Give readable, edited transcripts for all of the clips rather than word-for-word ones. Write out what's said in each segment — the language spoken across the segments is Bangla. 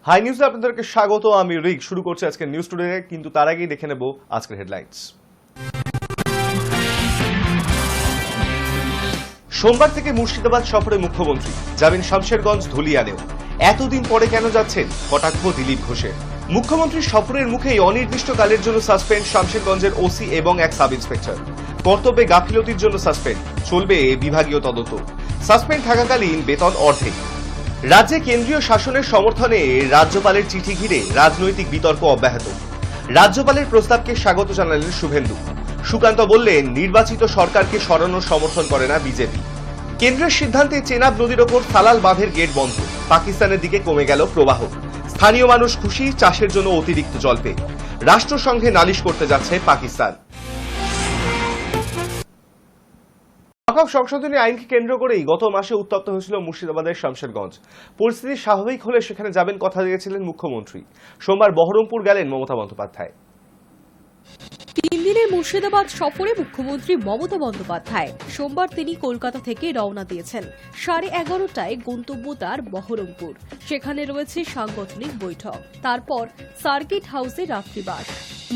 হাই নিউজে আপনাদেরকে স্বাগত। আমি রিক। শুরু করছি আজকের নিউজ টুডে, কিন্তু তার আগেই দেখে নেব আজকের হেডলাইন্স। সোমবার থেকে মুর্শিদাবাদ সফরে মুখ্যমন্ত্রী, যাবেন শামশেরগঞ্জ ধুলিয়ানেও। এতদিন পরে কেন যাচ্ছেন, কটাক্ষ দিলীপ ঘোষের। মুখ্যমন্ত্রীর সফরের মুখেই অনির্দিষ্টকালের জন্য সাসপেন্ড শামশেরগঞ্জের ওসি এবং এক সাব ইন্সপেক্টর। কর্তব্যে গাফিলতির জন্য সাসপেন্ড, চলবে বিভাগীয় তদন্ত। সাসপেন্ড থাকাকালীন বেতন অর্ধেক। রাজ্যে কেন্দ্রীয় শাসনের সমর্থনে রাজ্যপালের চিঠি ঘিরে রাজনৈতিক বিতর্ক অব্যাহত। রাজ্যপালের প্রস্তাবকে স্বাগত জানালেন শুভেন্দু। সুকান্ত বললেন, নির্বাচিত সরকারকে সরানোর সমর্থন করে না বিজেপি। কেন্দ্রের সিদ্ধান্তে চেনাব নদীর ওপর সালাল বাঁধের গেট বন্ধ, পাকিস্তানের দিকে কমে গেল প্রবাহ। স্থানীয় মানুষ খুশি, চাষের জন্য অতিরিক্ত জল পেয়ে। রাষ্ট্রসংঘে নালিশ করতে যাচ্ছে পাকিস্তান। ওয়াকফ সংশোধনী আইনকে কেন্দ্র করেই গত মাসে উত্তপ্ত হয়েছিল মুর্শিদাবাদের শামশেরগঞ্জ। পরিস্থিতি স্বাভাবিক হলে সেখানে যাবেন কথা দিয়েছিলেন মুখ্যমন্ত্রী। সোমবার বহরমপুর গেলেন মমতা বন্দ্যোপাধ্যায়। 3 দিনের মুর্শিদাবাদ সফরে মুখ্যমন্ত্রী মমতা বন্দ্যোপাধ্যায় সোমবার তিনি কলকাতা থেকে রওনা দিয়েছেন। 11:30টায় গন্তব্য তার বহরমপুর। সেখানে রয়েছে সাংগঠনিক বৈঠক, তারপর সার্কিট হাউসে রাত্রিবাস।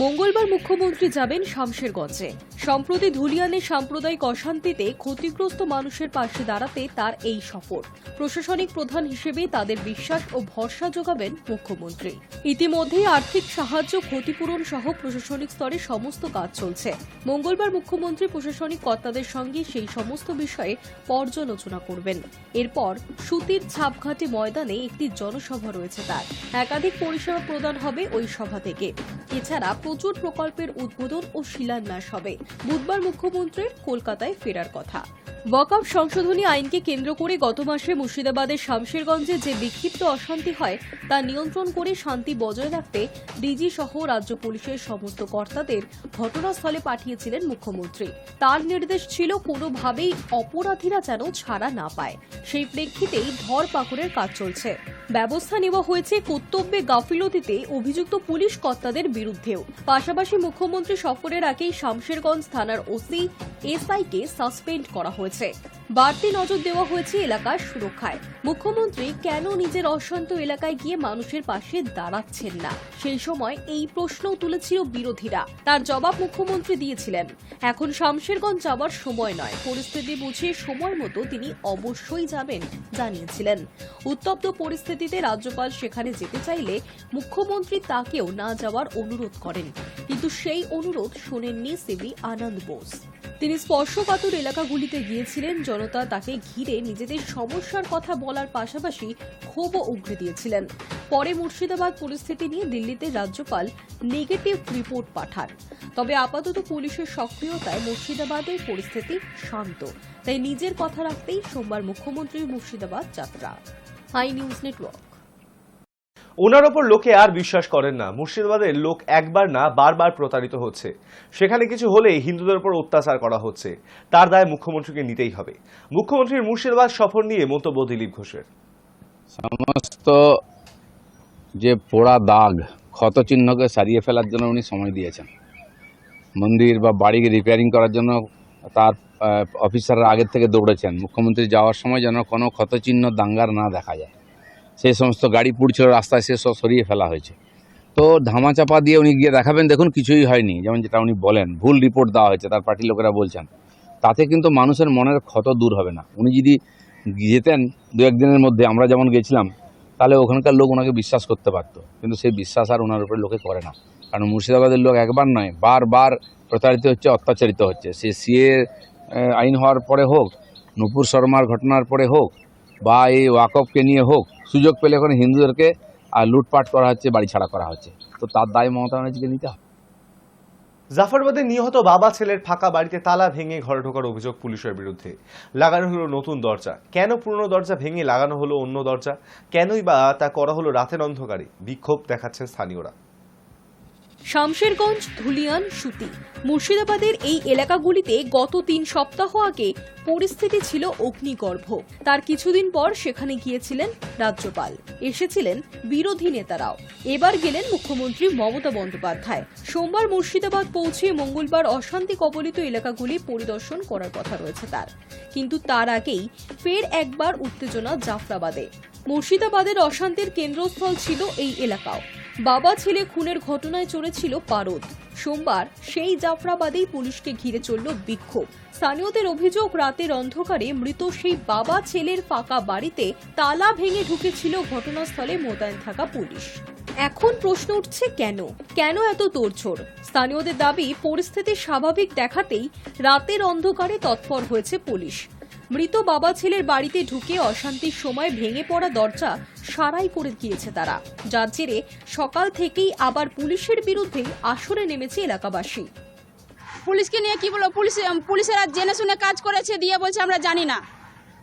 মঙ্গলবার মুখ্যমন্ত্রী যাবেন শামশেরগঞ্জে। সম্প্রতি ধুলিয়ানে সাম্প্রদায়িক অশান্তিতে ক্ষতিগ্রস্ত মানুষের পাশে দাঁড়াতে তার এই সফর। প্রশাসনিক প্রধান হিসেবে তাদের বিশ্বাস ও ভরসা যোগাবেন মুখ্যমন্ত্রী। ইতিমধ্যেই আর্থিক সাহায্য, ক্ষতিপূরণ সহ প্রশাসনিক স্তরে সমস্ত কাজ চলছে। মঙ্গলবার মুখ্যমন্ত্রী প্রশাসনিক কর্তাদের সঙ্গে সেই সমস্ত বিষয়ে পর্যালোচনা করবেন। এরপর সুতির ছাপঘাটি ময়দানে একটি জনসভা রয়েছে তার। একাধিক পরিষেবা প্রদান হবে ওই সভা থেকে। এছাড়া প্রচুর প্রকল্পের উদ্বোধন ও শিলান্যাস হবে। বুধবার মুখ্যমন্ত্রীর কলকাতায় ফেরার কথা। ওয়াকফ সংশোধনী আইনকে কেন্দ্র করে গত মাসে মুর্শিদাবাদের শামশেরগঞ্জে যে বিক্ষিপ্ত অশান্তি হয় তা নিয়ন্ত্রণ করে শান্তি বজায় রাখতে ডিজি সহ রাজ্য পুলিশের সমস্ত কর্তাদের ঘটনাস্থলে পাঠিয়েছিলেন মুখ্যমন্ত্রী। তার নির্দেশ ছিল কোনোভাবেই অপরাধীরা যেন ছাড়া না পায়। সেই প্রেক্ষিতেই ধরপাকড়ের কাজ চলছে। ব্যবস্থা নেওয়া হয়েছে কর্তব্যে গাফিলতিতে অভিযুক্ত পুলিশ কর্তাদের বিরুদ্ধেও। পাশাপাশি মুখ্যমন্ত্রী সফরের আগেই শামশেরগঞ্জ থানার ওসি, এসআইকে সাসপেন্ড করা হয়েছে। বাড়তি নজর দেওয়া হয়েছে এলাকার সুরক্ষায়। মুখ্যমন্ত্রী কেন নিজের অশান্ত এলাকায় গিয়ে মানুষের পাশে দাঁড়াচ্ছেন না, সেই সময় এই প্রশ্নও তুলেছিল বিরোধীরা। তার জবাব মুখ্যমন্ত্রী দিয়েছিলেন, এখন শামশেরগঞ্জ যাবার সময় নয়, পরিস্থিতি বুঝে সময় মতো তিনি অবশ্যই যাবেন জানিয়েছিলেন। উত্তপ্ত পরিস্থিতিতে রাজ্যপাল সেখানে যেতে চাইলে মুখ্যমন্ত্রী তাকেও না যাওয়ার অনুরোধ করেন, কিন্তু সেই অনুরোধ শোনেননি সিবি আনন্দ বোস। তিনি স্পর্শকাতর এলাকাগুলিতে গিয়েছিলেন। জনতা তাকে ঘিরে নিজেদের সমস্যার কথা বলার পাশাপাশি ক্ষোভও উগরে দিয়েছিলেন। পরে মুর্শিদাবাদ পরিস্থিতি নিয়ে দিল্লিতে রাজ্যপাল নেগেটিভ রিপোর্ট পাঠান। তবে আপাতত পুলিশের সক্রিয়তায় মুর্শিদাবাদের পরিস্থিতি শান্ত, তাই নিজের কথা রাখতেই সোমবার মুখ্যমন্ত্রীর মুর্শিদাবাদ যাত্রা। High News network. ওনার ওপর লোকে আর বিশ্বাস করেন না। মুর্শিদাবাদের লোক একবার না বারবার প্রতারিত হচ্ছে। সেখানে কিছু হলেই হিন্দুদের উপর অত্যাচার করা হচ্ছে। তার দায় মুখ্যমন্ত্রীকে নিতেই হবে। মুখ্যমন্ত্রীর মুর্শিদাবাদ সফর নিয়ে মন্তব্য দিলীপ ঘোষের। সমস্ত যে পোড়া দাগ, ক্ষত চিহ্নকে সারিয়ে ফেলার জন্য উনি সময় দিয়েছেন। মন্দির বা বাড়ি রিপেয়ারিং করার জন্য তার অফিসাররা আগের থেকে দৌড়েছেন। মুখ্যমন্ত্রী যাওয়ার সময় যেন কোনো ক্ষতচিহ্ন দাঙ্গার না দেখা যায়, সেই সমস্ত গাড়ি পুড়ছিল রাস্তায়, সে সব সরিয়ে ফেলা হয়েছে। তো ধামাচাপা দিয়ে উনি গিয়ে দেখাবেন দেখুন কিছুই হয়নি, যেমন যেটা উনি বলেন, ভুল রিপোর্ট দেওয়া হয়েছে, তার পার্টির লোকেরা বলছেন। তাতে কিন্তু মানুষের মনের ক্ষত দূর হবে না। উনি যদি যেতেন 2-1 দিনের মধ্যে, আমরা যেমন গেছিলাম, তাহলে ওখানকার লোক ওনাকে বিশ্বাস করতে পারত। কিন্তু সেই বিশ্বাস আর ওনার উপরে লোকে করে না। কারণ মুর্শিদাবাদের লোক একবার নয়, বারবার প্রতারিত হচ্ছে, অত্যাচারিত হচ্ছে। সে সিএ আইন হওয়ার পরে হোক, নুপুর শর্মার ঘটনার পরে হোক, বা এই ওয়াকফকে নিয়ে হোক, সুযোগ পেলে এখন হিন্দুদেরকে লুটপাট করা হচ্ছে, বাড়ি ছাড়া করা হচ্ছে। তো তার দায় মমতা ব্যানার্জিকে নিতে হবে। জাফরবাদে নিহত বাবা ছেলের ফাঁকা বাড়িতে তালা ভেঙে ঘরে ঢোকার অভিযোগ পুলিশের বিরুদ্ধে। লাগানো হলো নতুন দরজা। কেন পুরনো দরজা ভেঙে লাগানো হলো অন্য দরজা? কেনই বা তা করা হলো রাতের অন্ধকারে? বিক্ষোভ দেখাচ্ছেন স্থানীয়রা। শামশেরগঞ্জ, ধুলিয়ান, সুতি, মুর্শিদাবাদের এই এলাকাগুলিতে গত 3 সপ্তাহ আগে পরিস্থিতি ছিল অগ্নিগর্ভ। তার কিছুদিন পর সেখানে গিয়েছিলেন রাজ্যপাল, এসেছিলেন বিরোধী নেতারাও। এবার গেলেন মুখ্যমন্ত্রী মমতা বন্দ্যোপাধ্যায়। সোমবার মুর্শিদাবাদ পৌঁছে মঙ্গলবার অশান্তি কবলিত এলাকাগুলি পরিদর্শন করার কথা রয়েছে তার। কিন্তু তার আগেই ফের একবার উত্তেজনা জাফরাবাদে। মুর্শিদাবাদের অশান্তির কেন্দ্রস্থল ছিল এই এলাকাও। বাবা ছেলে খুনের ঘটনায় চড়েছিল পারদ। সোমবার সেই জাফরাবাদেই পুলিশকে ঘিরে চলল বিক্ষোভ। স্থানীয়দের অভিযোগ, রাতের অন্ধকারে মৃত সেই বাবা ছেলের ফাঁকা বাড়িতে তালা ভেঙে ঢুকেছিল ঘটনাস্থলে মোতায়েন থাকা পুলিশ। এখন প্রশ্ন উঠছে, কেন এত তোড়জোড়? স্থানীয়দের দাবি, পরিস্থিতি স্বাভাবিক দেখাতেই রাতের অন্ধকারে তৎপর হয়েছে পুলিশ। মৃত বাবা ছেলের বাড়িতে ঢুকে অশান্তির সময় ভেঙে পড়া দরজা সারাই করে গিয়েছে তারা, যার জেরে সকাল থেকেই আবার পুলিশের বিরুদ্ধে আসরে নেমেছে এলাকাবাসী। পুলিশকে নিয়ে কি বলবো, পুলিশেরা জেনে শুনে কাজ করেছে, দিয়ে বলছে আমরা জানি না।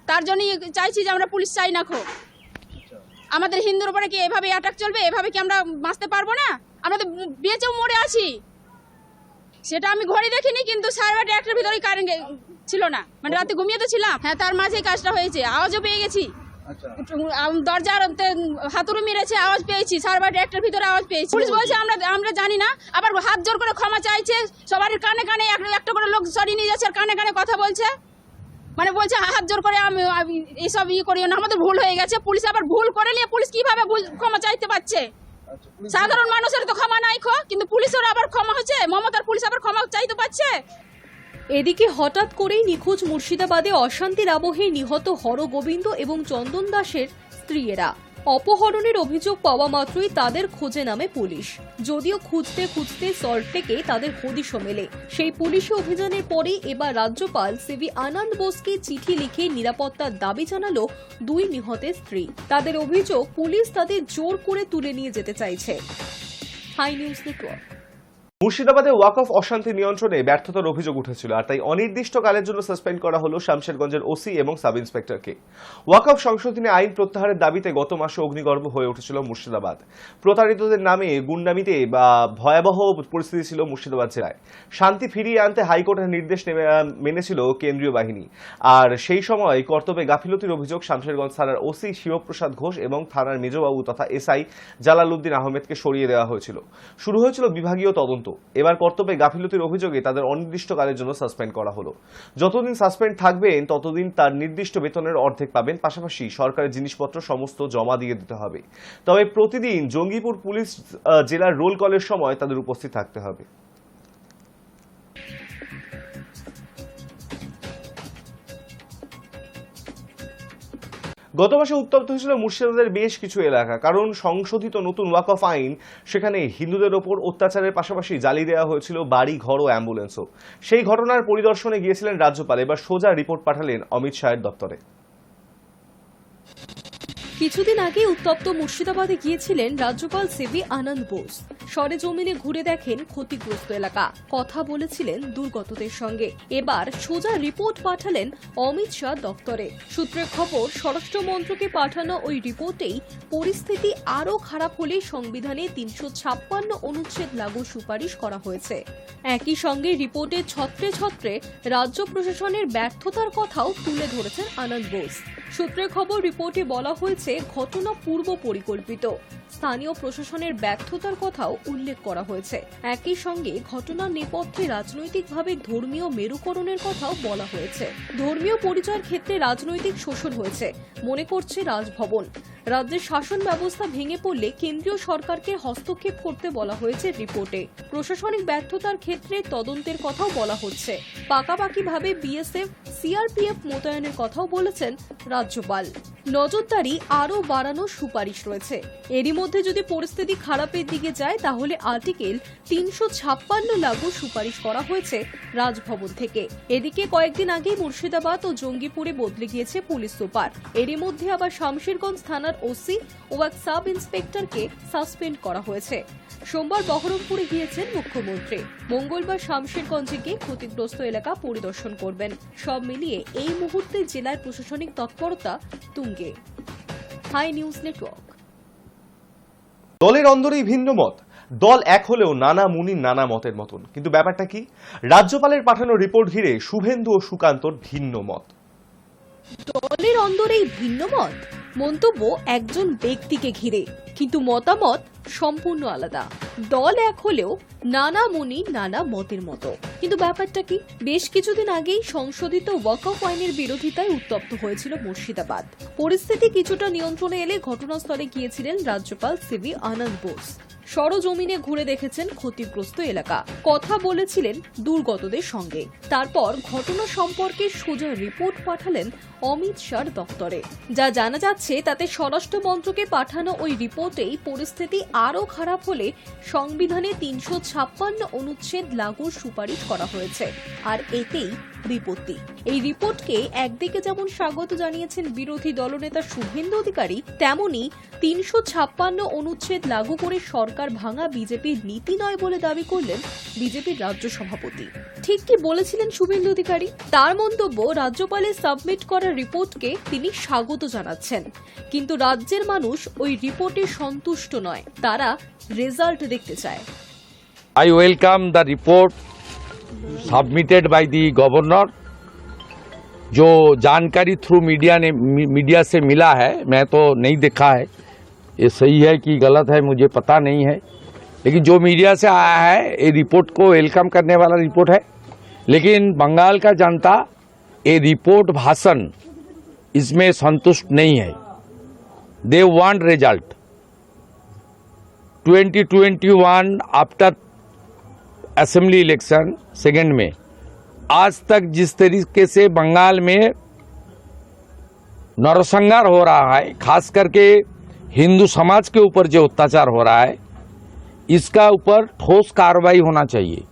তার জন্যই চাইছি যে আমরা পুলিশ চাই না। আমাদের হিন্দুর উপরে কি এভাবে অ্যাটাক চলবে? এভাবে কি আমরা বাঁচতে পারবো না? আমরা তো বেঁচেও মরে আছি। সেটা আমি ঘড়ি দেখিনি, কিন্তু 1:30-1টার ভিতরেই কারেন্ট ছিল না, মানে রাতে ঘুমিয়ে তো ছিলাম। হ্যাঁ, তার মাঝেই কাজটা হয়েছে। আওয়াজও পেয়ে গেছি, দরজার হাতুড়ি মেরেছে, আওয়াজ পেয়েছি। 1:30-1টার ভিতরে আওয়াজ পেয়েছি। পুলিশ বলছে আমরা জানি না, আবার হাত জোর করে ক্ষমা চাইছে। সবার কানে কানে একটা করে লোক সরিয়ে নিয়ে যাচ্ছে, আর কানে কানে কথা বলছে, মানে বলছে হাত জোর করে আমি এইসব করিও না, আমাদের ভুল হয়ে গেছে। পুলিশ আবার ভুল করে নিয়ে পুলিশ কিভাবে ক্ষমা চাইতে পারছে? সাধারণ মানুষের তো ক্ষমা নাই, কিন্তু পুলিশের আবার ক্ষমা হচ্ছে। মমতার পুলিশ আবার ক্ষমা চাইতে পারছে। এদিকে হঠাৎ করেই নিখোঁজ মুর্শিদাবাদে অশান্তির আবহে নিহত হরগোবিন্দ এবং চন্দন দাসের স্ত্রীয়েরা। অপহরণের অভিযোগ পাওয়া মাত্রই তাদের খোঁজে নামে পুলিশ। যদিও খুঁজতে খুঁজতে সল্টলেকে তাদের হদিশও মেলে। সেই পুলিশি অভিযানের পরে এবার রাজ্যপাল সিভি আনন্দ বোসকে চিঠি লিখে নিরাপত্তার দাবি জানালো 2 নিহতের স্ত্রী। তাদের অভিযোগ, পুলিশ তাদের জোর করে তুলে নিয়ে যেতে চাইছে। Hi News Network. মুর্শিদাবাদে ওয়াকফ অশান্তি নিয়ন্ত্রণে ব্যর্থতার অভিযোগ উঠেছিল, আর তাই অনির্দিষ্টকালের জন্য সাসপেন্ড করা হলো শামশেরগঞ্জের ওসি এবং সাব ইন্সপেক্টরকে। ওয়াকফ সংশোধনী আইন প্রত্যাহারের দাবিতে গত মাসে অগ্নিগর্ভ হয়ে উঠেছিল মুর্শিদাবাদ। প্রতারিতদের নামে গুন্ডামিতে বা ভয়াবহ পরিস্থিতি ছিল মুর্শিদাবাদ জেলায়। শান্তি ফিরিয়ে আনতে হাইকোর্টের নির্দেশ মেনেছিল কেন্দ্রীয় বাহিনী, আর সেই সময় কর্তব্যে গাফিলতির অভিযোগ শামশেরগঞ্জ থানার ওসি শিবপ্রসাদ ঘোষ এবং থানার মেজবাবু তথা এসআই জালালউদ্দিন আহমেদকে সরিয়ে দেওয়া হয়েছিল। শুরু হয়েছিল বিভাগীয় তদন্ত। এবার কর্তব্যে গাফিলতির অভিযোগে তাদের অনির্দিষ্টকালের জন্য সাসপেন্ড করা হলো। যতদিন সাসপেন্ড থাকবেন ততদিন তার নির্দিষ্ট বেতনের অর্ধেক পাবেন, পাশাপাশি সরকারের জিনিসপত্র সমস্ত জমা দিয়ে দিতে হবে। তবে প্রতিদিন জঙ্গিপুর পুলিশ জেলার রোল কলের সময় তাদের উপস্থিত থাকতে হবে। গত মাসে উত্তপ্ত হয়েছিল মুর্শিদাবাদের বেশ কিছু এলাকা, কারণ সংশোধিত নতুন ওয়াকফ আইন সেখানে হিন্দুদের ওপর অত্যাচারের পাশাপাশি জ্বালিয়ে দেওয়া হয়েছিল বাড়ি, ঘর ও অ্যাম্বুলেন্সও। সেই ঘটনার পরিদর্শনে গিয়েছিলেন রাজ্যপাল। এবার সোজা রিপোর্ট পাঠালেন অমিত শাহের দপ্তরে। কিছুদিন আগে উত্তপ্ত মুর্শিদাবাদে গিয়েছিলেন রাজ্যপাল সিভি আনন্দ বোস। সরেজমিনে ঘুরে দেখেন ক্ষতিগ্রস্ত এলাকা, কথা বলেছিলেন দুর্গতদের সঙ্গে। এবার সোজা রিপোর্ট পাঠালেন অমিত শাহ দপ্তরে। সূত্রের খবর, স্বরাষ্ট্র মন্ত্রকে পাঠানো ওই রিপোর্টেই পরিস্থিতি আরও খারাপ হলে সংবিধানে 356 অনুচ্ছেদ লাগু সুপারিশ করা হয়েছে। একই সঙ্গে রিপোর্টের ছত্রে ছত্রে রাজ্য প্রশাসনের ব্যর্থতার কথাও তুলে ধরেছেন আনন্দ বোস। সূত্রের খবর, রিপোর্টে বলা হয়েছে ঘটনা পূর্ব পরিকল্পিত। স্থানীয় প্রশাসনের ব্যর্থতার কথাও উল্লেখ করা হয়েছে। একই সঙ্গে ঘটনার নেপথ্যে রাজনৈতিকভাবে ধর্মীয় মেরুকরণের কথাও বলা হয়েছে। ধর্মীয় পরিচয়ের ক্ষেত্রে রাজনৈতিক শোষণ হয়েছে মনে করছে রাজভবন। রাজ্যের শাসন ব্যবস্থা ভেঙে পড়লে কেন্দ্রীয় সরকারকে হস্তক্ষেপ করতে বলা হয়েছে রিপোর্টে। প্রশাসনিক ব্যর্থতার ক্ষেত্রে তদন্তের কথাও বলা হচ্ছে। পাকাপাকিভাবে বিএসএফ, সিআরপিএফ মোতায়েনের কথাও বলেছেন রাজ্যপাল। নজরদারি আরও বাড়ানোর সুপারিশ রয়েছে। এরই মধ্যে যদি পরিস্থিতি খারাপের দিকে যায় তাহলে আর্টিকেল 356 লাগু সুপারিশ করা হয়েছে রাজভবন থেকে। এদিকে কয়েকদিন আগেই মুর্শিদাবাদ ও জঙ্গিপুরে বদলে গিয়েছে পুলিশ সুপার। এরই মধ্যে আবার শামশেরগঞ্জ থানার ওসি ও এক সাব ইন্সপেক্টরকে সাসপেন্ড করা হয়েছে। সোমবার বহরমপুরে গিয়েছেন মুখ্যমন্ত্রী। মঙ্গলবার শামশেরগঞ্জে গিয়ে ক্ষতিগ্রস্ত এলাকা পরিদর্শন করবেন। সব মিলিয়ে এই মুহূর্তে জেলার প্রশাসনিক তৎপরতা তুঙ্গে। Hi News Network. দলের অন্দরেই ভিন্ন মত, দল এক হলেও নানা মুনির নানা মতের মতন। কিন্তু ব্যাপারটা কি? রাজ্যপালের পাঠানো রিপোর্ট ঘিরে শুভেন্দু ও সুকান্তর ভিন্ন মত। দলের অন্দরেই ভিন্ন মত, মন্তব্য একজন ব্যক্তিকে ঘিরে, কিন্তু মতামত সম্পূর্ণ আলাদা। দল এক হলেও নানা মুনি নানা মতের মতো। কিন্তু ব্যাপারটা কি? বেশ কিছুদিন আগেই সংশোধিত ওয়াকফ আইনের বিরোধিতায় উত্তপ্ত হয়েছিল মুর্শিদাবাদ। পরিস্থিতি কিছুটা নিয়ন্ত্রণে এলে ঘটনাস্থলে গিয়েছিলেন রাজ্যপাল সিভি আনন্দ বোস। সরজমিনে ঘুরে দেখেছেন ক্ষতিগ্রস্ত এলাকা, কথা বলেছিলেন দুর্গতদের সঙ্গে। তারপর ঘটনা সম্পর্কে সোজা রিপোর্ট পাঠালেন অমিত শাহর দপ্তরে। যা জানা যাচ্ছে তাতে স্বরাষ্ট্র মন্ত্রকে পাঠানো ওই রিপোর্টেই পরিস্থিতি আরও খারাপ হলে সংবিধানে ৩৫৬ অনুচ্ছেদ লাগুর সুপারিশ করা হয়েছে। আর এতেই বিপত্তি। এই রিপোর্টকে একদিকে যেমন স্বাগত জানিয়েছেন বিরোধী দলনেতা শুভেন্দু অধিকারী, তেমনি ৩৫৬ অনুচ্ছেদ লাগু করে সরকার ভাঙা বিজেপির নীতি নয় বলে দাবি করলেন বিজেপির রাজ্য সভাপতি। ঠিক কি বলেছিলেন শুভেন্দু অধিকারী? তার মন্তব্য, রাজ্যপালের সাবমিট করা রিপোর্টকে তিনি স্বাগত জানাচ্ছেন, কিন্তু রাজ্যের মানুষ ওই রিপোর্টে সন্তুষ্ট নয়, তারা রেজাল্ট দেখতে চায়। I welcome the report submitted by the governor. जो जानकारी थ्रू मीडिया से मिला है, मैं तो नहीं देखा है, ये सही है कि गलत है मुझे पता नहीं है, लेकिन जो मीडिया से आया है ये रिपोर्ट को वेलकम करने वाला रिपोर्ट है। लेकिन बंगाल का जनता ये रिपोर्ट भाषण इसमें संतुष्ट नहीं है। They want result. 2021 after assembly election second में आज तक जिस तरीके से बंगाल में नरसंहार हो रहा है, खास करके हिंदू समाज के ऊपर जो अत्याचार हो रहा है, इसका ऊपर ठोस कार्रवाई होना चाहिए।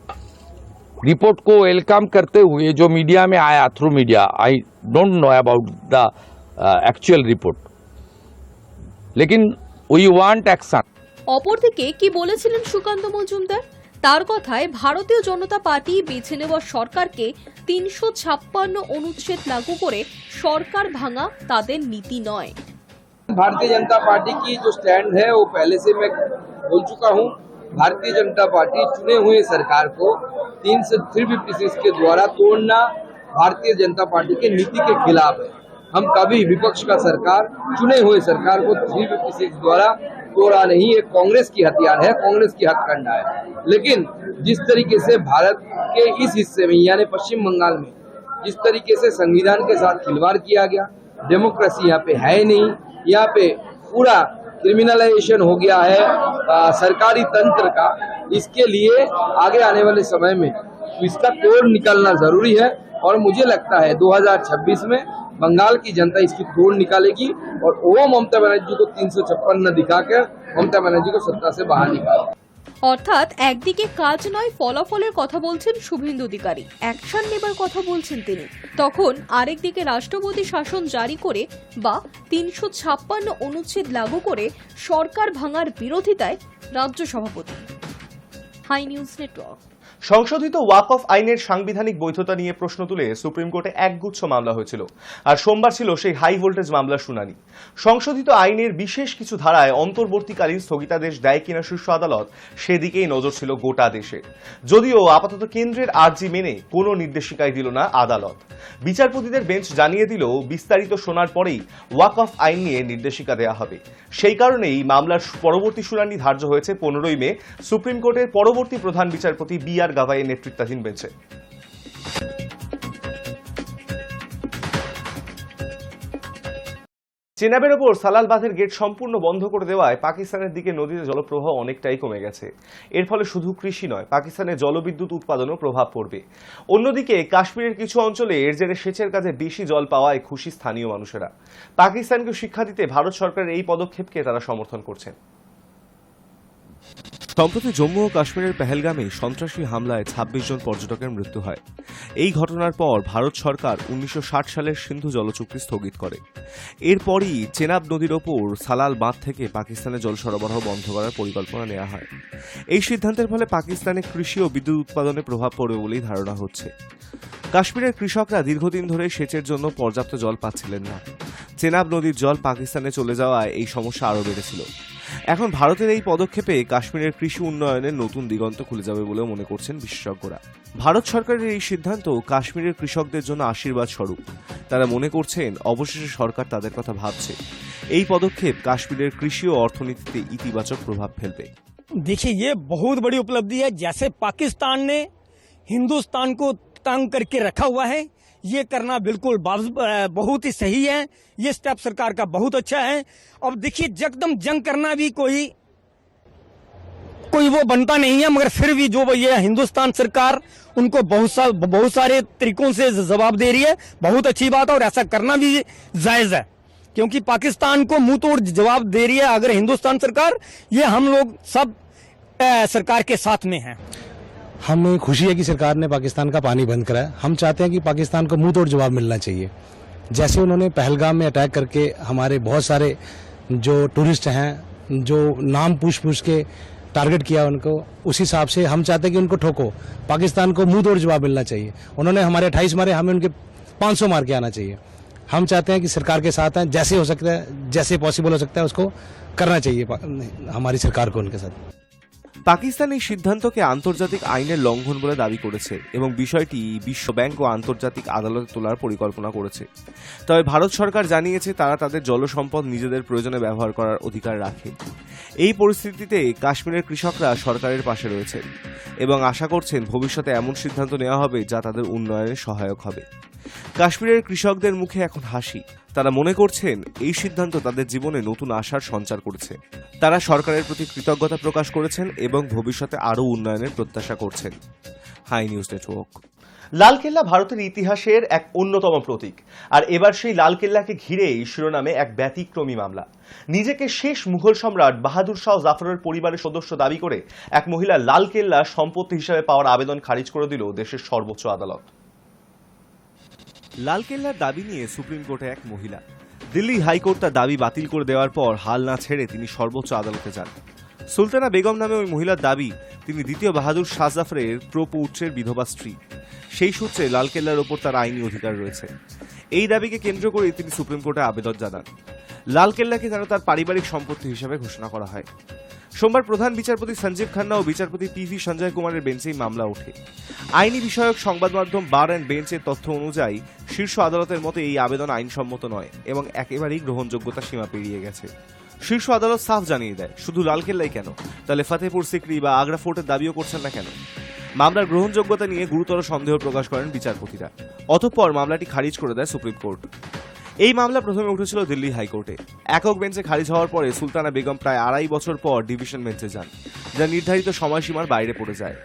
रिपोर्ट को वेलकम करते हुए जो मीडिया में आया through media, I don't know about the actual report, लेकिन वी वांट एक्शन। অপরদিকে কি বলেছিলেন সুকান্ত মজুমদার? তার কথায়, ভারতীয় জনতা পার্টি বেছে নেওয়া সরকারকে ৩৫৬ অনুচ্ছেদ লাগু করে সরকার ভাঙা তাদের নীতি নয়। भारतीय जनता पार्टी की जो स्टैंड है वो पहले से मैं बोल चुका हूँ। भारतीय जनता पार्टी चुने हुए सरकार को 356 के द्वारा तोड़ना भारतीय जनता पार्टी के नीति के खिलाफ है। हम कभी विपक्ष का सरकार, चुने हुए सरकार को 356 द्वारा तोड़ा नहीं। ये कांग्रेस की हथियार है, कांग्रेस की हथकंडा है। लेकिन जिस तरीके से भारत के इस हिस्से में यानी पश्चिम बंगाल में जिस तरीके से संविधान के साथ खिलवाड़ किया गया, डेमोक्रेसी यहाँ पे है नहीं, यहाँ पे पूरा क्रिमिनलाइजेशन हो गया है सरकारी तंत्र का। इसके लिए आगे आने वाले समय में इसका तोड़ निकालना जरूरी है और मुझे लगता है 2026 में बंगाल की जनता इसकी तोड़ निकालेगी और वो ममता बनर्जी को 356 दिखाकर ममता बनर्जी को सत्ता से बाहर निकालेगी। অর্থাৎ একদিকে কাজ নয় ফলাফলের কথা বলছেন শুভেন্দু অধিকারী, অ্যাকশন নেবার কথা বলছেন তিনি, তখন আরেকদিকে রাষ্ট্রপতি শাসন জারি করে বা ৩৫৬ অনুচ্ছেদ লাগু করে সরকার ভাঙার বিরোধিতায় রাজ্য সভাপতি। Hi News Network. সংশোধিত ওয়াকফ আইনের সাংবিধানিক বৈধতা নিয়ে প্রশ্ন তুলে সুপ্রিম কোর্টে একগুচ্ছ মামলা হয়েছিল, আর সোমবার ছিল সেই হাই ভোল্টেজ মামলার শুনানি। সংশোধিত আইনের বিশেষ কিছু ধারায় অন্তর্বর্তীকালীন স্থগিতাদেশ দেয় কিনা শীর্ষ আদালত, সেদিকেই নজর ছিল গোটা দেশে। যদিও আপাতত কেন্দ্রের আর্জি মেনে কোনো নির্দেশিকাই দিল না আদালত। বিচারপতিদের বেঞ্চ জানিয়ে দিল বিস্তারিত শোনার পরেই ওয়াকফ আইন নিয়ে নির্দেশিকা দেওয়া হবে। সেই কারণেই মামলার পরবর্তী শুনানি ধার্য হয়েছে 15ই মে সুপ্রিম কোর্টের পরবর্তী প্রধান বিচারপতি বি.আর. গাভাইয়ের নেতৃত্বাধীন বেঞ্চে। চেনাবের ওপর সালাল বাঁধের গেট সম্পূর্ণ বন্ধ করে দেওয়ায় পাকিস্তানের দিকে নদীতে জলপ্রবাহ অনেকটাই কমে গেছে। এর ফলে শুধু কৃষি নয়, পাকিস্তানের জলবিদ্যুৎ উৎপাদনেও প্রভাব পড়বে। অন্যদিকে কাশ্মীরের কিছু অঞ্চলে এর জেরে সেচের কাজে বেশি জল পাওয়ায় খুশি স্থানীয় মানুষেরা। পাকিস্তানকে শিক্ষা দিতে ভারত সরকারের এই পদক্ষেপকে তারা সমর্থন করছেন। সম্প্রতি জম্মু ও কাশ্মীরের পেহেলগামে সন্ত্রাসী হামলায় 26 জন পর্যটকের মৃত্যু হয়। এই ঘটনার পর ভারত সরকার 1960 সালের সিন্ধু জলচুক্তি স্থগিত করে। এরপরই চেনাব নদীর ওপর সালাল বাঁধ থেকে পাকিস্তানের জল সরবরাহ বন্ধ করার পরিকল্পনা নেওয়া হয়। এই সিদ্ধান্তের ফলে পাকিস্তানে কৃষি ও বিদ্যুৎ উৎপাদনে প্রভাব পড়বে বলেই ধারণা হচ্ছে। কাশ্মীরের কৃষকরা দীর্ঘদিন ধরে সেচের জন্য পর্যাপ্ত জল পাচ্ছিলেন না। চেনাব নদীর জল পাকিস্তানে চলে যাওয়ায় এই সমস্যা আরও বেড়েছিল। এখন ভারতের এই পদক্ষেপে কাশ্মীরের কৃষি উন্নয়নের নতুন দিগন্ত খুলে যাবে বলেও মনে করছেন বিশেষজ্ঞরা। ভারত সরকারের এই সিদ্ধান্ত কাশ্মীরের কৃষকদের জন্য আশীর্বাদ স্বরূপ। তারা মনে করছেন অবশেষে সরকার তাদের কথা ভাবছে। এই পদক্ষেপ কাশ্মীরের কৃষি ও অর্থনীতিতে ইতিবাচক প্রভাব ফেলবে। देखिए, ये बहुत बड़ी उपलब्धि है। जैसे पाकिस्तान ने हिंदुस्तान को तंग करके रखा हुआ है, ये करना बिल्कुल बहुत ही सही है। ये स्टेप सरकार का बहुत अच्छा है। अब देखिए, एकदम जंग करना भी कोई वो बनता नहीं है, मगर फिर भी जो ये हिंदुस्तान सरकार उनको बहुत सारे तरीकों से जवाब दे रही है। बहुत अच्छी बात है और ऐसा करना भी जायज है, क्योंकि पाकिस्तान को मुंह तोड़ जवाब दे रही है अगर हिंदुस्तान सरकार। ये हम लोग सब सरकार के साथ में हैं। हमें खुशी है कि सरकार ने पाकिस्तान का पानी बंद करा है। हम चाहते हैं कि पाकिस्तान को मुंह तोड़ जवाब मिलना चाहिए। जैसे उन्होंने पहलगाम में अटैक करके हमारे बहुत सारे जो टूरिस्ट हैं, जो नाम पूछ के टारगेट किया उनको, उस हिसाब से हम चाहते हैं कि उनको ठोको। पाकिस्तान को मुंह तोड़ जवाब मिलना चाहिए। उन्होंने हमारे 28 मारे, हमें उनके 500 मार के आना चाहिए। हम चाहते हैं कि सरकार के साथ हैं, जैसे हो सकता है, जैसे पॉसिबल हो सकता है उसको करना चाहिए हमारी सरकार को उनके साथ। পাকিস্তান এই সিদ্ধান্তকে আন্তর্জাতিক আইনের লঙ্ঘন বলে দাবি করেছে এবং বিষয়টি বিশ্ব ব্যাংক ও আন্তর্জাতিক আদালতে তোলার পরিকল্পনা করেছে। তবে ভারত সরকার জানিয়েছে তারা তাদের জলসম্পদ নিজেদের প্রয়োজনে ব্যবহার করার অধিকার রাখে। এই পরিস্থিতিতে কাশ্মীরের কৃষকরা সরকারের পাশে রয়েছে এবং আশা করছেন ভবিষ্যতে এমন সিদ্ধান্ত নেওয়া হবে যা তাদের উন্নয়নে সহায়ক হবে। কাশ্মীরের কৃষকদের মুখে এখন হাসি। তারা মনে করছেন এই সিদ্ধান্ত তাদের জীবনে নতুন আশার সঞ্চার করেছে। তারা সরকারের প্রতি কৃতজ্ঞতা প্রকাশ করেছেন এবং ভবিষ্যতে আরও উন্নয়নের প্রত্যাশা করছেন। High News network. লালকেল্লা ভারতের ইতিহাসের এক অন্যতম প্রতীক, আর এবার সেই লালকেল্লাকে ঘিরেই শিরোনামে এক ব্যতিক্রমী মামলা। নিজেকে শেষ মুঘল সম্রাট বাহাদুর শাহ জাফরের পরিবারের সদস্য দাবি করে এক মহিলা লালকেল্লা সম্পত্তি হিসেবে পাওয়ার আবেদন খারিজ করে দিল দেশের সর্বোচ্চ আদালত। লালকেল্লার দাবি নিয়ে সুপ্রিম কোর্টে এক মহিলা। দিল্লি হাইকোর্ট তার দাবি বাতিল করে দেওয়ার পর হাল না ছেড়ে তিনি সর্বোচ্চ আদালতে যান। সুলতানা বেগম নামে ওই মহিলার দাবি তিনি দ্বিতীয় বাহাদুর শাহ জাফরের প্রপৌত্রের বিধবা স্ত্রী। সেই সূত্রে লালকেল্লার ওপর তার আইনি অধিকার রয়েছে। এই দাবিকে কেন্দ্র করে তিনি সুপ্রিম কোর্টে আবেদন জানান। লালকেল্লাকে যেন তার পারিবারিক সম্পত্তি হিসেবে ঘোষণা করা হয়। সোমবার প্রধান বিচারপতি সঞ্জীব খান্না ও বিচারপতি পি.ভি. সঞ্জয় কুমারের বেঞ্চে এই মামলা ওঠে। আইনি বিষয়ক সংবাদ মাধ্যম বার অ্যান্ড বেঞ্চের তথ্য অনুযায়ী শীর্ষ আদালতের মতে এই আবেদন আইনসম্মত নয় এবং একেবারেই গ্রহণযোগ্যতার সীমা পেরিয়ে গেছে। শীর্ষ আদালত সাফ জানিয়ে দেয়, শুধু লালকেল্লাই কেন, তাহলে ফতেহপুর সিকরি বা আগ্রা ফোর্টের দাবিও করছেন না কেন? মামলার গ্রহণযোগ্যতা নিয়ে গুরুতর সন্দেহ প্রকাশ করেন বিচারপতিরা। অতঃপর মামলাটি খারিজ করে দেয় সুপ্রিম কোর্ট। এই মামলা প্রথমে উঠেছিল দিল্লি হাইকোর্টে। একক বেঞ্চে খারিজ হওয়ার পরে সুলতানা বেগম প্রায় 2.5 বছর পর ডিভিশন বেঞ্চে যান, যা নির্ধারিত সময়সীমার বাইরে পড়ে যায়।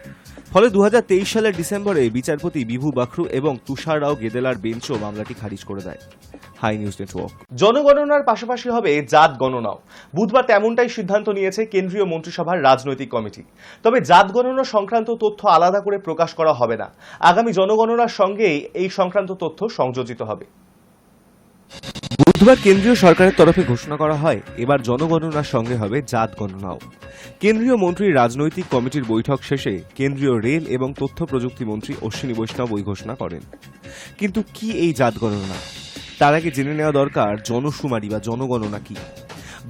ফলে 2023 সালের ডিসেম্বরে বিচারপতি বিভু বাখরু এবং তুষার রাও গেদেলার বেঞ্চও মামলাটি খারিজ করে দেয়। High News network. জনগণনার পাশাপাশি হবে জাত গণনাও। বুধবার তেমনটাই সিদ্ধান্ত নিয়েছে কেন্দ্রীয় মন্ত্রিসভার রাজনৈতিক কমিটি। তবে জাত গণনা সংক্রান্ত তথ্য আলাদা করে প্রকাশ করা হবে না। আগামী জনগণনার সঙ্গেই এই সংক্রান্ত তথ্য সংযোজিত হবে। বুধবার কেন্দ্রীয় সরকারের তরফে ঘোষণা করা হয় এবার জনগণনার সঙ্গে হবে জাত গণনাও। কেন্দ্রীয় মন্ত্রীর রাজনৈতিক কমিটির বৈঠক শেষে কেন্দ্রীয় রেল এবং তথ্য প্রযুক্তি মন্ত্রী অশ্বিনী বৈষ্ণব এই ঘোষণা করেন। কিন্তু কি এই জাত গণনা? তার আগে জেনে নেওয়া দরকার জনশুমারি বা জনগণনা কি।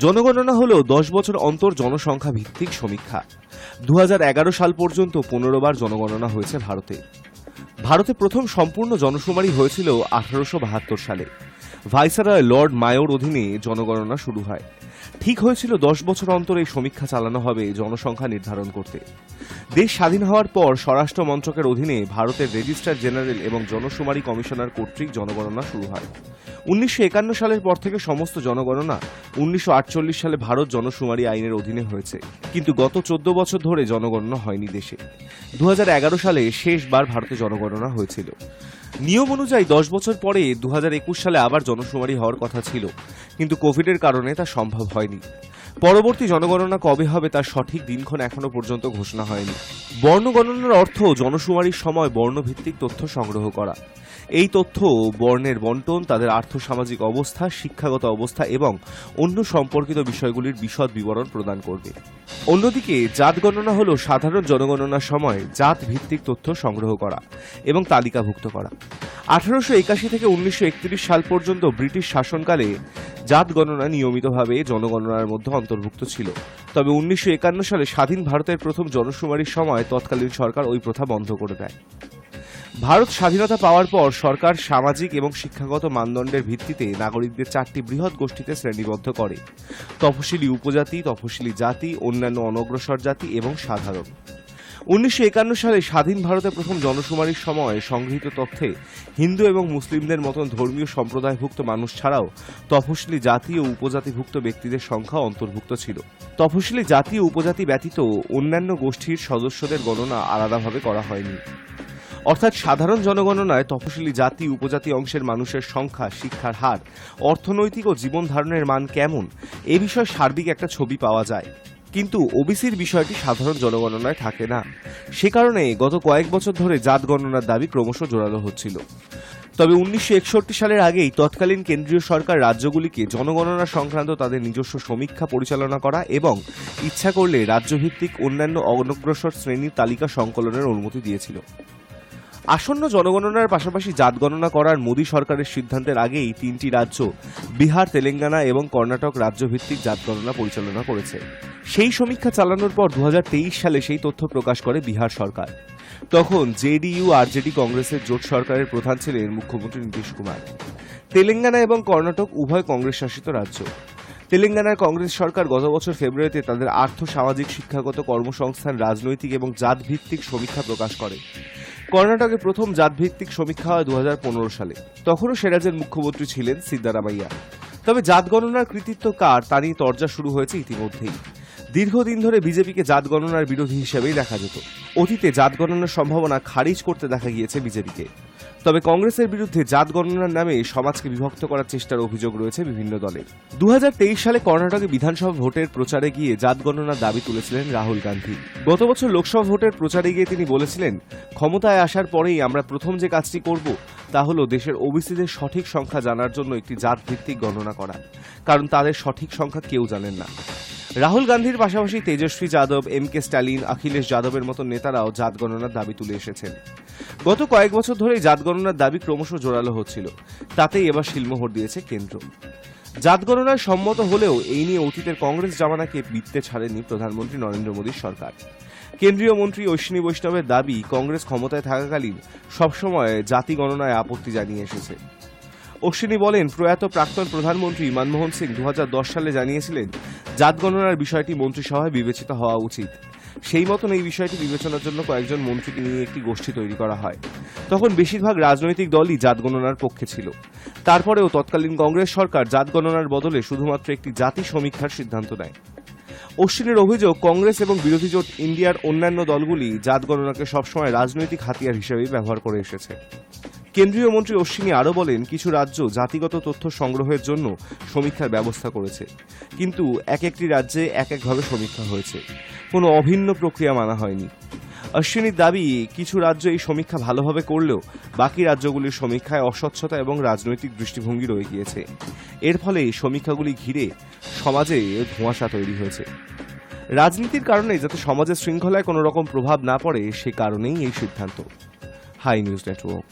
জনগণনা হলো 10 বছর অন্তর জনসংখ্যা ভিত্তিক সমীক্ষা। 2011 সাল পর্যন্ত 15 বার জনগণনা হয়েছে ভারতে। ভারতে প্রথম সম্পূর্ণ জনশুমারি হয়েছিল 1872 সালে। ভাইসরয় লর্ড মায়োর অধীনে জনগণনা শুরু হয়। ঠিক হয়েছিল 10 বছর অন্তর এই সমীক্ষা চালানো হবে জনসংখ্যা নির্ধারণ করতে। দেশ স্বাধীন হওয়ার পর স্বরাষ্ট্র মন্ত্রকের অধীনে ভারতের রেজিস্ট্রার জেনারেল এবং জনশুমারি কমিশনার কর্তৃক জনগণনা শুরু হয়। 1951 সালের পর থেকে সমস্ত জনগণনা 1948 সালে ভারত জনশুমারি আইনের অধীনে হয়েছে, কিন্তু গত 14 বছর ধরে জনগণনা হয়নি দেশে। 2011 সালে শেষবার ভারতে জনগণনা হয়েছিল। নিয়ম অনুযায়ী 10 বছর পরে 2021 সালে আবার জনশুমারি হওয়ার কথা ছিল, কিন্তু কোভিডের কারণে তা সম্ভব হয়নি। পরবর্তী জনগণনা কবে হবে তার সঠিক দিনক্ষণ এখনো পর্যন্ত ঘোষণা হয়নি। বর্ণগণনার অর্থ জনশুমারির সময় বর্ণভিত্তিক তথ্য সংগ্রহ করা। এই তথ্য বর্ণের বন্টন, তাদের আর্থসামাজিক অবস্থা, শিক্ষাগত অবস্থা এবং অন্য সম্পর্কিত বিষয়গুলির বিশদ বিবরণ প্রদান করবে। অন্যদিকে জাত গণনা হল সাধারণ জনগণনার সময় জাত ভিত্তিক তথ্য সংগ্রহ করা এবং তালিকাভুক্ত করা। 1881 থেকে 1931 সাল পর্যন্ত ব্রিটিশ শাসনকালে জাত গণনা নিয়মিতভাবে জনগণনার মধ্যে অন্তর্ভুক্ত ছিল। তবে 1951 সালে স্বাধীন ভারতের প্রথম জনশুমারির সময় তৎকালীন সরকার ওই প্রথা বন্ধ করে দেয়। ভারত স্বাধীনতা পাওয়ার পর সরকার সামাজিক এবং শিক্ষাগত মানদণ্ডের ভিত্তিতে নাগরিকদের 4টি বৃহৎ গোষ্ঠীতে শ্রেণীবদ্ধ করে: তফসিলি উপজাতি, তফসিলি জাতি, অন্যান্য অনগ্রসর জাতি এবং সাধারণ। 1951 সালে স্বাধীন ভারতে প্রথম জনশুমারির সময় সংগৃহীত তথ্যে হিন্দু এবং মুসলিমদের মতন ধর্মীয় সম্প্রদায়ভুক্ত মানুষ ছাড়াও তফসিলি জাতি ও উপজাতিভুক্ত ব্যক্তিদের সংখ্যা অন্তর্ভুক্ত ছিল। তফসিলি জাতি ও উপজাতি ব্যতীত অন্যান্য গোষ্ঠীর সদস্যদের গণনা আলাদাভাবে করা হয়নি। অর্থাৎ সাধারণ জনগণনায় তফসিলি জাতি উপজাতি অংশের মানুষের সংখ্যা, শিক্ষার হার, অর্থনৈতিক ও জীবন ধারণের মান কেমন এ বিষয়ে সার্বিক একটা ছবি পাওয়া যায়। কিন্তু ওবিসির বিষয়টি সাধারণ জনগণনায় থাকে না। সে কারণে গত কয়েক বছর ধরে জাত গণনার দাবি ক্রমশ জোরালো হচ্ছিল। তবে 1961 সালের আগেই তৎকালীন কেন্দ্রীয় সরকার রাজ্যগুলিকে জনগণনা সংক্রান্ত তাদের নিজস্ব সমীক্ষা পরিচালনা করা এবং ইচ্ছা করলে রাজ্যভিত্তিক অন্যান্য অনগ্রসর শ্রেণীর তালিকা সংকলনের অনুমতি দিয়েছিল। আসন্ন জনগণনার পাশাপাশি জাত গণনা করার মোদী সরকারের সিদ্ধান্তের আগেই 3টি রাজ্য বিহার, তেলেঙ্গানা এবং কর্ণাটক রাজ্যভিত্তিক জাত গণনা পরিচালনা করেছে। সেই সমীক্ষা চালানোর পর 2023 সালে সেই তথ্য প্রকাশ করে বিহার সরকার। তখন জেডিইউ আরজেডি কংগ্রেসের জোট সরকারের প্রধান ছিলেন মুখ্যমন্ত্রী নীতিশ কুমার। তেলেঙ্গানা এবং কর্ণাটক উভয় কংগ্রেস শাসিত রাজ্য। তেলেঙ্গানার কংগ্রেস সরকার গত বছর ফেব্রুয়ারিতে তাদের আর্থ, সামাজিক, শিক্ষাগত, কর্মসংস্থান, রাজনৈতিক এবং জাতভিত্তিক সমীক্ষা প্রকাশ করে। কর্ণাটকে প্রথম জাতভিত্তিক সমীক্ষা হয় 2015 সালে। তখনও সে রাজ্যের মুখ্যমন্ত্রী ছিলেন সিদ্দারামাইয়া। তবে জাত গণনার কৃতিত্ব কার তা নিয়ে তরজা শুরু হয়েছে ইতিমধ্যেই। দীর্ঘদিন ধরে বিজেপিকে জাত গণনার বিরোধী হিসেবেই দেখা যেত। অতীতে জাত গণনার সম্ভাবনা খারিজ করতে দেখা গিয়েছে বিজেপিকে। তবে কংগ্রেসের বিরুদ্ধে জাত গণনার নামে সমাজকে বিভক্ত করার চেষ্টার অভিযোগ রয়েছে বিভিন্ন দলের। 2023 সালে কর্ণাটকে বিধানসভা ভোটের প্রচারে গিয়ে জাত গণনার দাবি তুলেছিলেন রাহুল গান্ধী। গত বছর লোকসভা ভোটের প্রচারে গিয়ে তিনি বলেছিলেন, ক্ষমতায় আসার পরেই আমরা প্রথম যে কাজটি করব তা হলো দেশের ওবিসিদের সঠিক সংখ্যা জানার জন্য একটি জাত ভিত্তিক গণনা করা, কারণ তাদের সঠিক সংখ্যা কেউ জানেন না। রাহুল গান্ধীর পাশাপাশি তেজস্বী যাদব, এম.কে. স্ট্যালিন, অখিলেশ যাদবের মতো নেতারাও জাত গণনার দাবি তুলে এসেছেন। গত কয়েক বছর ধরেই জাত গণনার দাবি ক্রমশ জোরালো হচ্ছিল। তাতেই এবার শিলমোহর দিয়েছে কেন্দ্র। জাত গণনায় সম্মত হলেও এই নিয়ে অতীতের কংগ্রেস জামানাকে বিত্তে ছাড়েনি প্রধানমন্ত্রী নরেন্দ্র মোদীর সরকার। কেন্দ্রীয় মন্ত্রী অশ্বিনী বৈষ্ণবের দাবি, কংগ্রেস ক্ষমতায় থাকাকালীন সবসময় জাতি গণনায় আপত্তি জানিয়ে এসেছে। অশ্বিনী বলেন, প্রয়াত প্রাক্তন প্রধানমন্ত্রী মনমোহন সিং 2010 সালে জানিয়েছিলেন জাত গণনার বিষয়টি মন্ত্রিসভায় বিবেচিত হওয়া উচিত। সেই মতন এই বিষয়টি বিবেচনার জন্য কয়েকজন মন্ত্রীকে নিয়ে একটি গোষ্ঠী তৈরি করা হয়। তখন বেশিরভাগ রাজনৈতিক দলই জাত গণনার পক্ষে ছিল। তারপরেও তৎকালীন কংগ্রেস সরকার জাত গণনার বদলে শুধুমাত্র একটি জাতি সমীক্ষার সিদ্ধান্ত নেয়। অশ্বিনীর অভিযোগ, কংগ্রেস এবং বিরোধী জোট ইন্ডিয়ার অন্যান্য দলগুলি জাত গণনাকে সবসময় রাজনৈতিক হাতিয়ার হিসেবেই ব্যবহার করে এসেছে। কেন্দ্রীয় মন্ত্রী অশ্বিনী আরও বলেন, কিছু রাজ্য জাতিগত তথ্য সংগ্রহের জন্য সমীক্ষার ব্যবস্থা করেছে, কিন্তু এক একটি রাজ্যে এক একভাবে সমীক্ষা হয়েছে, কোনো অভিন্ন প্রক্রিয়া মানা হয়নি। অশ্বিনীর দাবি, কিছু রাজ্য এই সমীক্ষা ভালোভাবে করলেও বাকি রাজ্যগুলির সমীক্ষায় অস্বচ্ছতা এবং রাজনৈতিক দৃষ্টিভঙ্গি রয়ে গিয়েছে। এর ফলে এই সমীক্ষাগুলি ঘিরে সমাজে ধোঁয়াশা তৈরি হয়েছে। রাজনীতির কারণে যাতে সমাজের শৃঙ্খলায় কোনো রকম প্রভাব না পড়ে, সে কারণেই এই সিদ্ধান্ত। Hi News Network.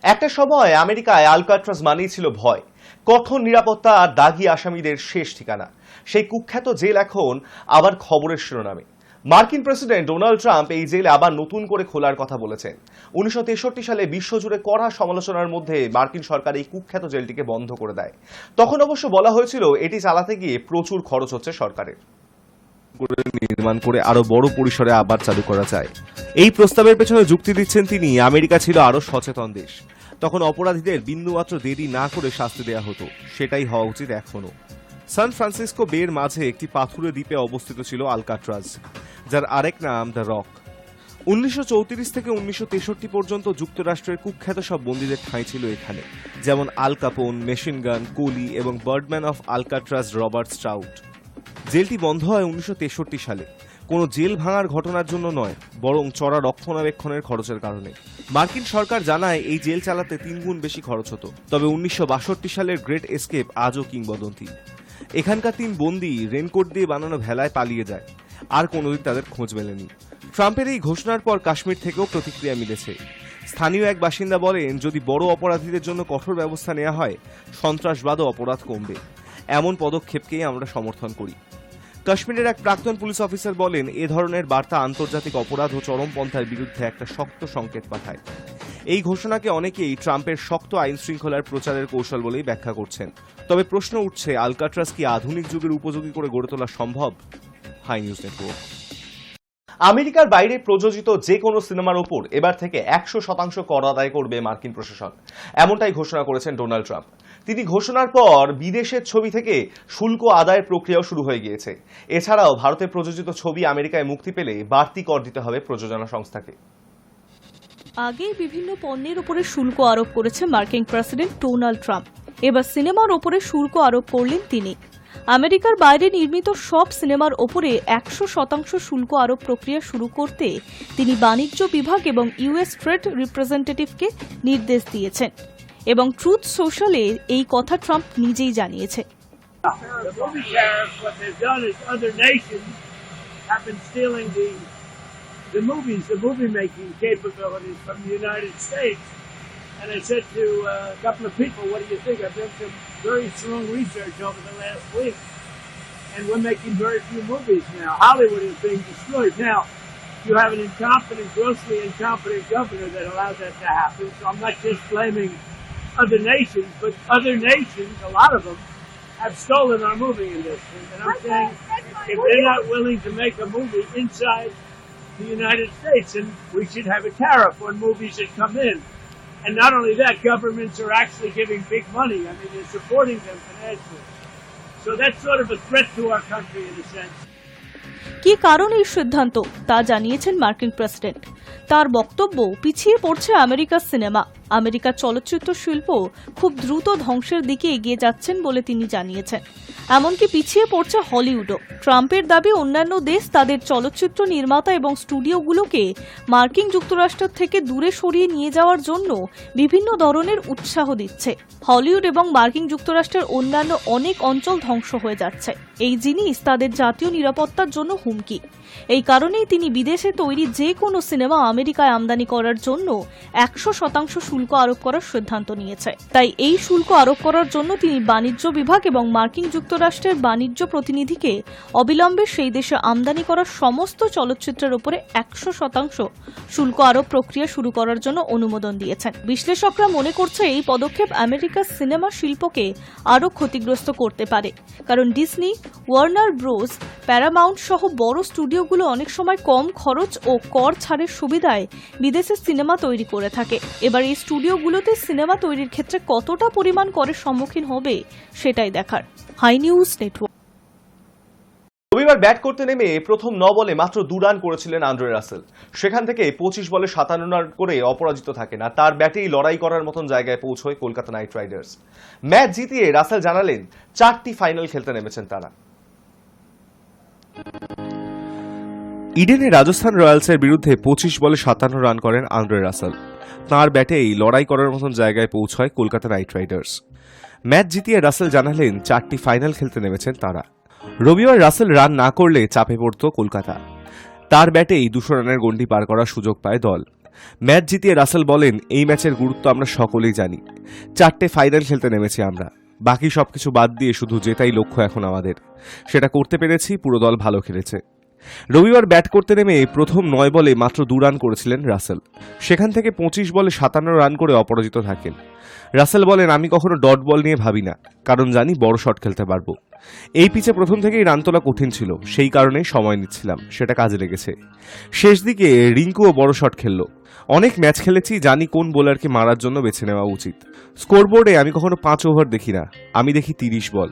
একটা সময় আমেরিকায় আলকাট্রাজ মানেই ছিল ভয়, কঠোর নিরাপত্তা আর দাগী আসামিদের শেষ ঠিকানা। সেই কুখ্যাত জেল এখন আবার খবরের শিরোনামে। মার্কিন প্রেসিডেন্ট ডোনাল্ড ট্রাম্প এই জেল আবার নতুন করে খোলার কথা বলেছেন। 1963 সালে বিশ্বজুড়ে কড়া সমালোচনার মধ্যে মার্কিন সরকার এই কুখ্যাত জেলটিকে বন্ধ করে দেয়। তখন অবশ্য বলা হয়েছিল এটি চালাতে গিয়ে প্রচুর খরচ হচ্ছে সরকারের। নির্মাণ করে আরো বড় পরিসরে আবার চালু করা যায়। এই প্রস্তাবের পেছনে যুক্তি দিচ্ছেন তিনি, আমেরিকা ছিল আরো সচেতন দেশ, তখন অপরাধীদের বিন্দুমাত্র দেরি না করে শাস্তি দেওয়া হতো। সেটাই হওয়া উচিত এখনো। সান ফ্রান্সিসকো বের মাঝে একটি পাথুরে দ্বীপে অবস্থিত ছিল আলকাট্রাজ, যার আরেক নাম দ্য রক। 1934 থেকে 1963 পর্যন্ত যুক্তরাষ্ট্রের কুখ্যাত সব বন্দীদের ঠাঁই ছিল এখানে, যেমন আল কাপোন, মেশিন গান, কোলি এবং বার্ডম্যান অফ আলকাট্রাজ রবার্ট স্ট্রাউট। জেলটি বন্ধ হয় 1963 সালে, কোনো জেল ভাঙার ঘটনার জন্য নয়, বরং চড়া রক্ষণাবেক্ষণের খরচের কারণে। মার্কিন সরকার জানায় এই জেল চালাতে 3 গুণ বেশি খরচ হতো। তবে 1962 সালের গ্রেট এসকেপ আজও কিংবদন্তি। এখানকার 3 বন্দী রেনকোট দিয়ে বানানো ভেলায় পালিয়ে যায়, আর কোনোদিন তাদের খোঁজ মেলেনি। ট্রাম্পের এই ঘোষণার পর কাশ্মীর থেকেও প্রতিক্রিয়া মিলেছে। স্থানীয় এক বাসিন্দা বলেন, যদি বড় অপরাধীদের জন্য কঠোর ব্যবস্থা নেওয়া হয়, সন্ত্রাসবাদ ও অপরাধ কমবে। এমন পদক্ষেপকেই আমরা সমর্থন করি। কাশ্মীরের এক প্রাক্তন পুলিশ অফিসার বলেন, এ ধরনের বার্তা আন্তর্জাতিক অপরাধ ও চরমপন্থার বিরুদ্ধে একটা শক্ত সংকেত পাঠায়। এই ঘোষণাকে অনেকেই ট্রাম্পের শক্ত আইন শৃঙ্খলার প্রচারের কৌশল বলেই ব্যাখ্যা করছেন। তবে প্রশ্ন উঠছে, আলকাট্রাজ কি আধুনিক যুগের উপযোগী করে গড়ে তোলা সম্ভব? Hi News Network. আমেরিকার বাইরে প্রযোজিত যে কোনো সিনেমার ওপর এবার থেকে 100% কর আদায় করবে মার্কিন প্রশাসন, এমনটাই ঘোষণা করেছেন ডোনাল্ড ট্রাম্প। তিনি ঘোষণার পর বিদেশের ছবি থেকে শুল্ক আদায়ের প্রক্রিয়াও শুরু হয়ে গিয়েছে। এছাড়াও ভারতে প্রযোজিত ছবি আমেরিকায় মুক্তি পেলে বাড়তি কর দিতে হবে প্রযোজনা সংস্থাকে। আগেই বিভিন্ন পণ্যের উপরে শুল্ক আরোপ করেছে মার্কিন প্রেসিডেন্ট ডোনাল্ড ট্রাম্প। এবার সিনেমার ওপরে শুল্ক আরোপ করলেন তিনি। আমেরিকার বাইরে নির্মিত সব সিনেমার ওপরে 100% শুল্ক আরোপ প্রক্রিয়া শুরু করতে তিনি বাণিজ্য বিভাগ এবং ইউএস ট্রেড রিপ্রেজেন্টেটিভকে নির্দেশ দিয়েছেন এবং ট্রুথ সোশ্যালে এই কথা ট্রাম্প নিজেই জানিয়েছে। The movie making capabilities from the United States. And I said to a couple of people, what do you think? I've done some very strong research over the last week. And we're making very few movies now. Hollywood is being destroyed. Now, you have an incompetent, grossly incompetent governor that allowed that to happen. So I'm not just blaming other nations, but other nations, a lot of them, have stolen our movie industry. And I'm saying, if they're not willing to make a movie inside the United States, and we should have a tariff on movies that come in. And not only that, governments are actually giving big money. I mean, they're supporting them financially. So that's sort of a threat to our country in a sense. কি কারণে এই সিদ্ধান্ত তা জানিয়েছেন মার্কিন প্রেসিডেন্ট। তার বক্তব্য, পিছিয়ে পড়ছে আমেরিকার সিনেমা। আমেরিকার চলচ্চিত্র শিল্প খুব দ্রুত ধ্বংসের দিকে এগিয়ে যাচ্ছেন বলে তিনি জানিয়েছেন। এমনকি পিছিয়ে পড়ছে হলিউডও। ট্রাম্পের দাবি, অন্যান্য দেশ তাদের চলচ্চিত্র নির্মাতা এবং স্টুডিওগুলোকে মার্কিন যুক্তরাষ্ট্র থেকে দূরে সরিয়ে নিয়ে যাওয়ার জন্য বিভিন্ন ধরনের উৎসাহ দিচ্ছে। হলিউড এবং মার্কিন যুক্তরাষ্ট্রের অন্যান্য অনেক অঞ্চল ধ্বংস হয়ে যাচ্ছে। এই জিনিস তাদের জাতীয় নিরাপত্তার জন্য হুমকি। এই কারণেই তিনি বিদেশে তৈরি যে কোনো সিনেমা আমেরিকায় আমদানি করার জন্য 100% শুল্ক আরোপ করার সিদ্ধান্ত নিয়েছে। তাই এই শুল্ক আরোপ করার জন্য তিনি বাণিজ্য বিভাগ এবং মার্কিন যুক্তরাষ্ট্রের বাণিজ্য প্রতিনিধিকে অবিলম্বে সেই দেশে আমদানি করা সমস্ত চলচ্চিত্রের উপরে 100% শুল্ক আরোপ প্রক্রিয়া শুরু করার জন্য অনুমোদন দিয়েছেন। বিশ্লেষকরা মনে করছে এই পদক্ষেপ আমেরিকার সিনেমা শিল্পকে আরও ক্ষতিগ্রস্ত করতে পারে, কারণ ডিজনি, ওয়ার্নার ব্রোস, প্যারামাউন্ট সহ বড় স্টুডিওগুলো অনেক সময় কম খরচ ও কর ছাড়ের সুবিধায় বিদেশে সিনেমা তৈরি করে থাকে। এবার এই স্টুডিওগুলোতে সিনেমা তৈরির ক্ষেত্রে কতটা পরিমাণ করের সম্মুখীন হবে সেটাই দেখার। Hi News Network. রবিবার ব্যাট করতে নেমে প্রথম 9 বলে মাত্র 2 রান করেছিলেন আন্দ্রে রাসেল। সেখান থেকে 25 বলে 57 রান করে অপরাজিত থাকেন, আর তার ব্যাটেই লড়াই করার মতন জায়গায় পৌঁছয় কলকাতা নাইট রাইডার্স। ম্যাচ জিতিয়ে রাসেল জানালেন 4টি ফাইনাল খেলতে নেমেছেন তারা। ইডেনে রাজস্থান রয়্যালসের বিরুদ্ধে 25 বলে 57 রান করেন আন্দ্রে রাসেল। তাঁর ব্যাটেই লড়াই করার মতন জায়গায় পৌঁছয় কলকাতা নাইট রাইডার্স। ম্যাচ জিতিয়ে রাসেল জানালেন 4টি ফাইনাল খেলতে নেমেছেন তারা। রবিবার রাসেল রান না করলে চাপে পড়ত কলকাতা। তার ব্যাটেই 200 রানের গন্ডি পার করার সুযোগ পায় দল। ম্যাচ জিতিয়ে রাসেল বলেন, এই ম্যাচের গুরুত্ব আমরা সকলেই জানি। 4টে ফাইনাল খেলতে নেমেছি আমরা, বাকি সবকিছু বাদ দিয়ে শুধু জেতাই লক্ষ্য এখন আমাদের। সেটা করতে পেরেছি, পুরো দল ভালো খেলেছে। রবিবার ব্যাট করতে নেমে প্রথম 9 বলে মাত্র 2 রান করেছিলেন রাসেল। সেখান থেকে 25 বলে 57 রান করে অপরাজিত থাকেন। রাসেল বলেন, আমি কখনো ডট বল নিয়ে ভাবি না, কারণ জানি বড় শট খেলতে পারবো। এই পিচে প্রথম থেকেই রান তোলা কঠিন ছিল, সেই কারণেই সময় নিচ্ছিলাম, সেটা কাজে লেগেছে। শেষ দিকে রিঙ্কুও বড় শট খেললো। অনেক ম্যাচ খেলেছি, জানি কোন বোলারকে মারার জন্য বেছে নেওয়া উচিত। স্কোরবোর্ডে আমি কখনো 5 ওভার দেখি না, আমি দেখি 30 বল।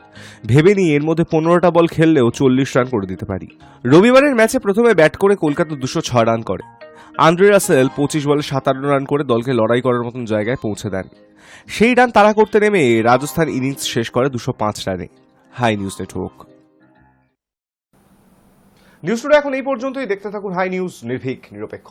ভেবে নিই এর মধ্যে 15টা বল খেললেও 40 রান করে দিতে পারি। রবিবারের ম্যাচে প্রথমে ব্যাট করে কলকাতা 206 রান করে। আন্দ্রে রাসেল 25 বলে 57 রান করে দলকে লড়াই করার মতন জায়গায় পৌঁছে দেন। সেই রান তাড়া করতে নেমে রাজস্থান ইনিংস শেষ করে 205 রানে। Hi News Network. News today এখন এই পর্যন্তই। দেখতে থাকুন হাই নিউজ, নির্ভীক, নিরপেক্ষ।